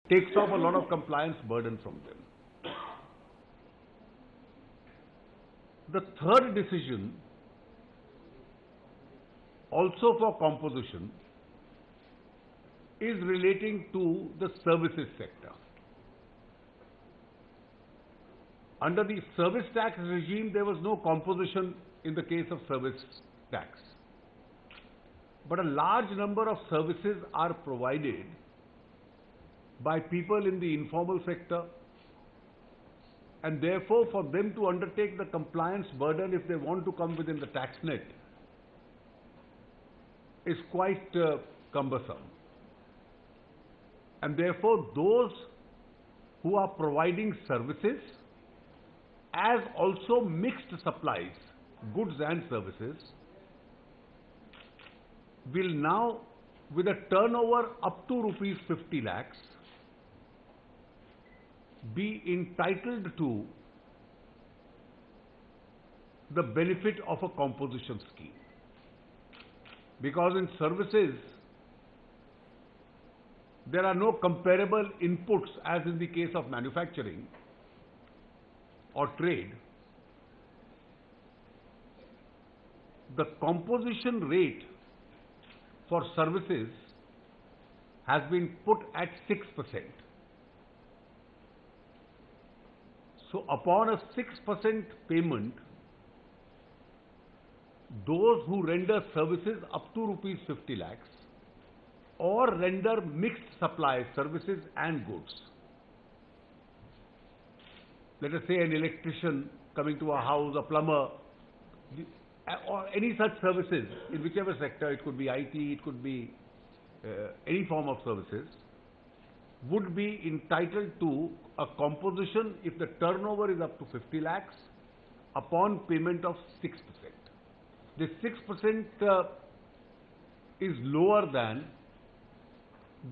takes off a lot of compliance burden from them. The third decision, also for composition, is relating to the services sector. Under the service tax regime, there was no composition in the case of service tax. But a large number of services are provided by people in the informal sector, and therefore for them to undertake the compliance burden if they want to come within the tax net is quite cumbersome. And therefore those who are providing services as also mixed supplies, goods and services, will now, with a turnover up to rupees 50 lakhs, be entitled to the benefit of a composition scheme. Because in services, there are no comparable inputs as in the case of manufacturing or trade. The composition rate for services has been put at 6%. So upon a 6% payment, those who render services up to rupees 50 lakhs or render mixed supply services and goods. Let us say an electrician coming to a house, a plumber, or any such services in whichever sector, it could be IT, it could be any form of services, would be entitled to a composition if the turnover is up to 50 lakhs upon payment of 6%. This 6% is lower than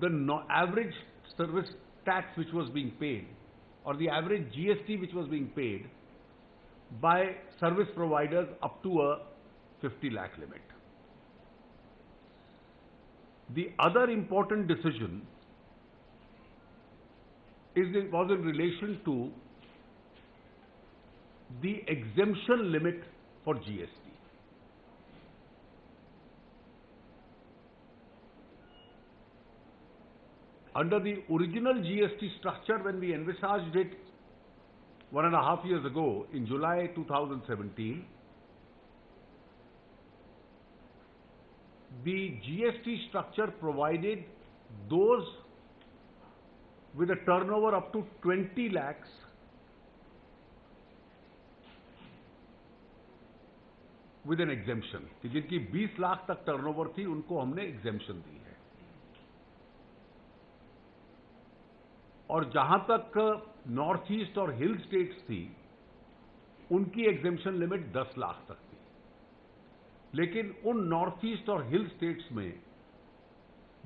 the average service tax which was being paid, or the average GST which was being paid by service providers up to a 50 lakh limit. The other important decision was in relation to the exemption limit for GST. Under the original GST structure, when we envisaged it 1.5 years ago, in July 2017, the GST structure provided those with a turnover up to 20 lakhs with an exemption, कि जिनकी 20 लाख तक turnover थी उनको हमने exemption दी है। और जहां तक नॉर्थ ईस्ट और हिल स्टेट्स थी, उनकी एग्जेम्पशन लिमिट 10 लाख तक थी। लेकिन उन नॉर्थ ईस्ट और हिल स्टेट्स में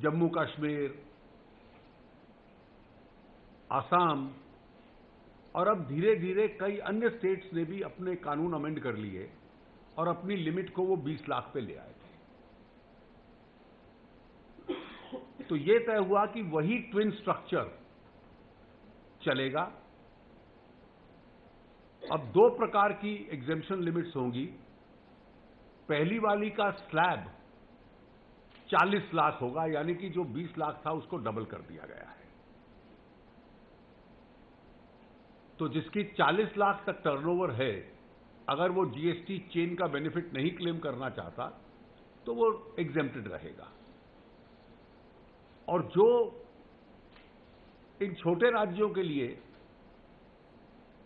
जम्मू कश्मीर, आसाम और अब धीरे धीरे कई अन्य स्टेट्स ने भी अपने कानून अमेंड कर लिए और अपनी लिमिट को वो 20 लाख पे ले आए थे। तो ये तय हुआ कि वही ट्विन स्ट्रक्चर चलेगा। अब दो प्रकार की एग्जेम्पशन लिमिट्स होंगी। पहली वाली का स्लैब 40 लाख होगा, यानी कि जो 20 लाख था उसको डबल कर दिया गया है। तो जिसकी 40 लाख तक टर्नओवर है, अगर वो जीएसटी चेन का बेनिफिट नहीं क्लेम करना चाहता तो वो एग्जेम्प्टेड रहेगा। और जो इन छोटे राज्यों के लिए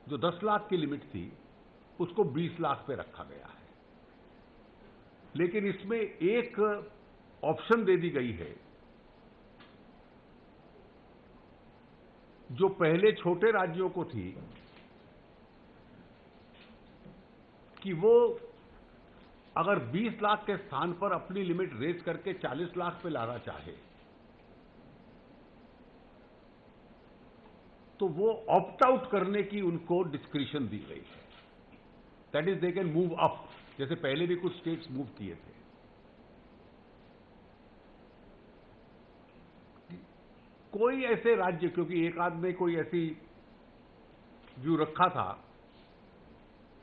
जो 10 लाख की लिमिट थी, उसको 20 लाख पे रखा गया है। लेकिन इसमें एक ऑप्शन दे दी गई है, जो पहले छोटे राज्यों को थी, कि वो अगर 20 लाख के स्थान पर अपनी लिमिट रेज करके 40 लाख पे लाना चाहे तो वो ऑप्ट आउट करने की उनको डिस्क्रिशन दी गई है। That is they can move up, जैसे पहले भी कुछ स्टेट्स मूव किए थे। कोई ऐसे राज्य, क्योंकि एक आध ने कोई ऐसी व्यू रखा था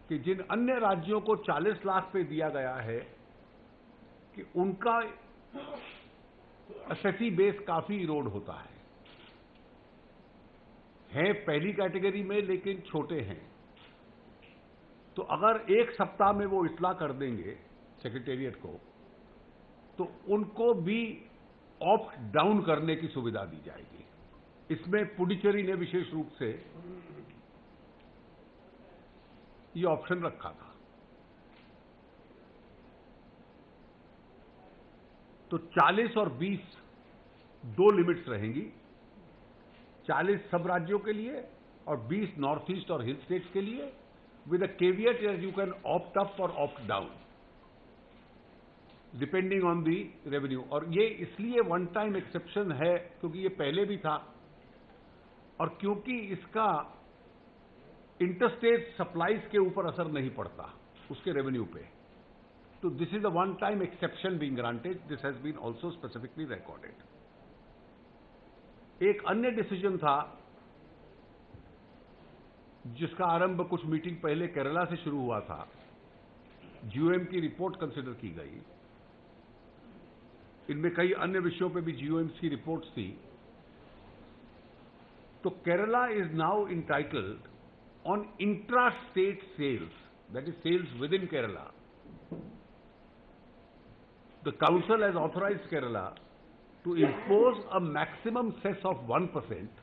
कि जिन अन्य राज्यों को 40 लाख पे दिया गया है कि उनका एसएससी बेस काफी इरोड होता है पहली कैटेगरी में, लेकिन छोटे हैं। तो अगर एक सप्ताह में वो इत्ला कर देंगे सेक्रेटेरिएट को, तो उनको भी ऑप्ट डाउन करने की सुविधा दी जाएगी। इसमें पुडुचेरी ने विशेष रूप से ये ऑप्शन रखा था। तो 40 और 20 दो लिमिट्स रहेंगी, 40 सब राज्यों के लिए और 20 नॉर्थ ईस्ट और हिल स्टेट्स के लिए, with a caveat that you can opt up और opt down depending on the revenue. और ये इसलिए वन टाइम एक्सेप्शन है क्योंकि ये पहले भी था, और क्योंकि इसका इंटरस्टेट सप्लाईज के ऊपर असर नहीं पड़ता उसके रेवेन्यू पे। तो this is a one time exception being granted, this has been also specifically recorded. एक अन्य डिसीजन था जिसका आरंभ कुछ मीटिंग पहले केरला से शुरू हुआ था। जीओएम की रिपोर्ट कंसिडर की गई, इनमें कई अन्य विषयों पे भी जीओएम्स की रिपोर्ट्स थी। तो Kerala is now entitled on intra state sales, that is sales within Kerala. The council has authorized Kerala to impose a maximum cess of 1%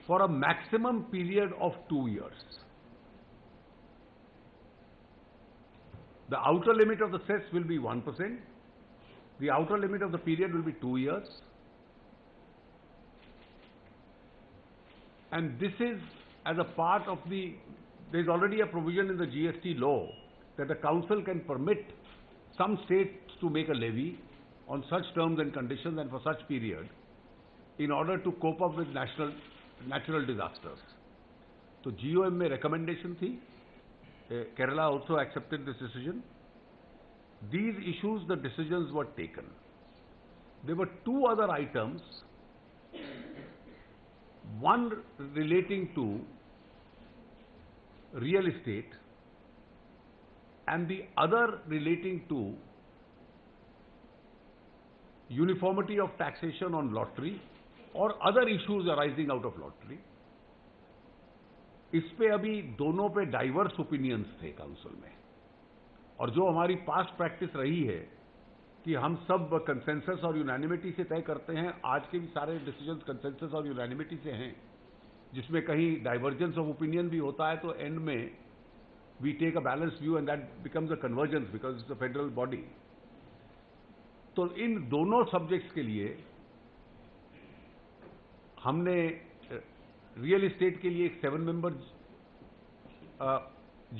for a maximum period of 2 years. The outer limit of the cess will be 1%. The outer limit of the period will be 2 years. And this is as a part of there is already a provision in the GST law that the council can permit some states to make a levy on such terms and conditions and for such period in order to cope up with natural disasters. So GOM में recommendation थी, Kerala also accepted this decision. These issues, the decisions were taken. There were two other items, one relating to real estate and the other relating to uniformity of taxation on lottery or other issues arising out of lottery. इस पे अभी दोनों पे diverse opinions थे council में, और जो हमारी पास्ट प्रैक्टिस रही है कि हम सब कंसेंसस और यूनानिमिटी से तय करते हैं, आज के भी सारे डिसीजंस कंसेंसस और यूनानिमिटी से हैं, जिसमें कहीं डाइवर्जेंस ऑफ ओपिनियन भी होता है तो एंड में we take a balanced view and that becomes a convergence because it's a federal body. तो इन दोनों सब्जेक्ट्स के लिए हमने रियल एस्टेट के लिए एक 7 मेंबर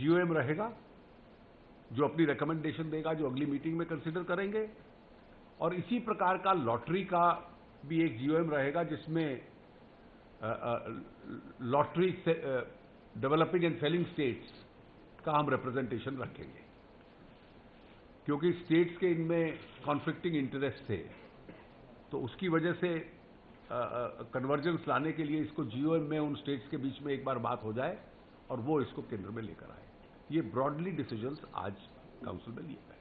जीओएम रहेगा जो अपनी रिकमेंडेशन देगा, जो अगली मीटिंग में कंसीडर करेंगे, और इसी प्रकार का लॉटरी का भी एक जीओएम रहेगा जिसमें lottery developing and selling states का हम रिप्रेजेंटेशन रखेंगे, क्योंकि स्टेट्स के इनमें कॉन्फ्लिक्टिंग इंटरेस्ट थे। तो उसकी वजह से कन्वर्जेंस लाने के लिए इसको जीओएम में उन स्टेट्स के बीच में एक बार बात हो जाए और वो इसको केंद्र में लेकर आए। ये ब्रॉडली डिसीजंस आज काउंसिल में लिए गए।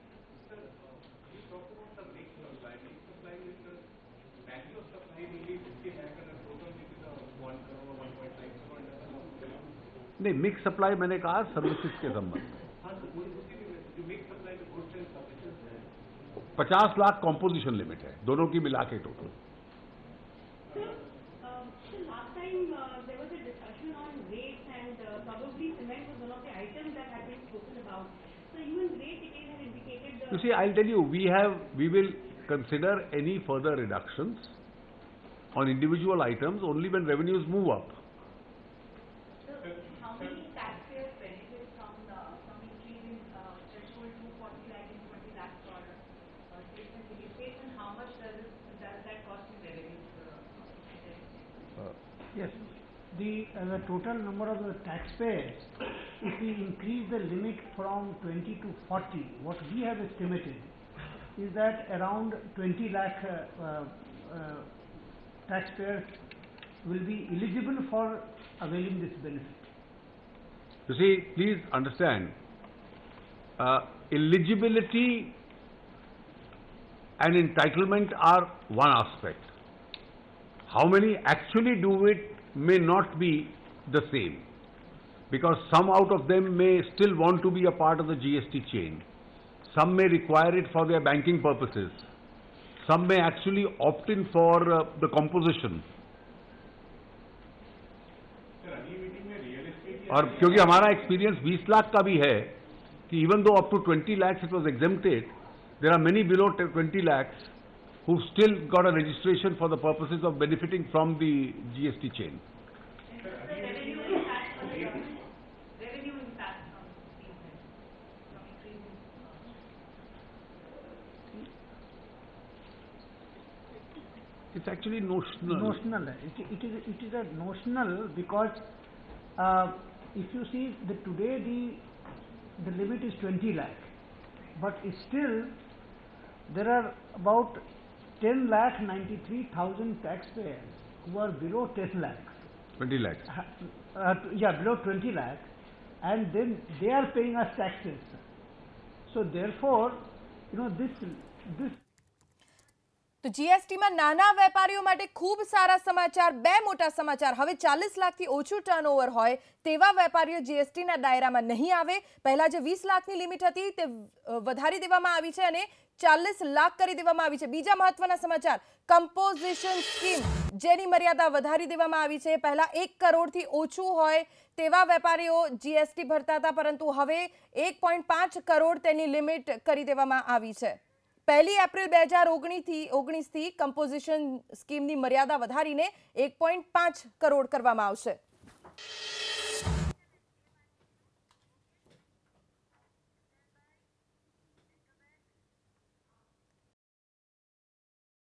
नहीं, मिक्स सप्लाई मैंने कहा सर्विसेज के संबंध में 50 लाख कॉम्पोजिशन लिमिट है, दोनों की मिला के total. You see, I'll tell you, we will consider any further reductions on individual items only when revenues move up. Yes, the total number of the taxpayers, if we increase the limit from 20 to 40, what we have estimated is that around 20 lakh taxpayers will be eligible for availing this benefit? You see, please understand, eligibility and entitlement are one aspect. How many actually do it may not be the same, because some out of them may still want to be a part of the GST chain. Some may require it for their banking purposes. Some may actually opt in for the composition. और क्योंकि हमारा experience 20 lakh का भी है कि even though up to 20 lakhs it was exempted, there are many below 20 lakhs who still got a registration for the purposes of benefiting from the GST chain. It's actually notional. Notional. It is a notional because if you see that today the limit is 20 lakh, but still there are about 10,93,000 taxpayers who are below 10 lakhs. 20 lakhs. Below 20 lakh, and then they are paying us taxes. So therefore, this. તો જીએસટીમાં નાના વેપારીઓ માટે ખૂબ સારા સમાચાર, બે મોટા સમાચાર. હવે 40 લાખથી ઓછું ટર્નઓવર હોય તેવા વેપારીઓ જીએસટીના દાયરામાં નહીં આવે. પહેલા જે 20 લાખની લિમિટ હતી તે વધારી દેવામાં આવી છે અને 40 લાખ કરી દેવામાં આવી છે. બીજા મહત્વના સમાચાર, કમ્પોઝિશન સ્કીમ જેની મર્યાદા વધારી દેવામાં આવી છે. પહેલા 1 કરોડથી ઓછું હોય તેવા વેપારીઓ જીએસટી ભરતા હતા, પરંતુ હવે 1.5 કરોડ તેની લિમિટ કરી દેવામાં આવી છે. 1 એપ્રિલ 2019થી કમ્પોઝિશન સ્કીમની મર્યાદા વધારીને 1.5 કરોડ કરવામાં આવશે.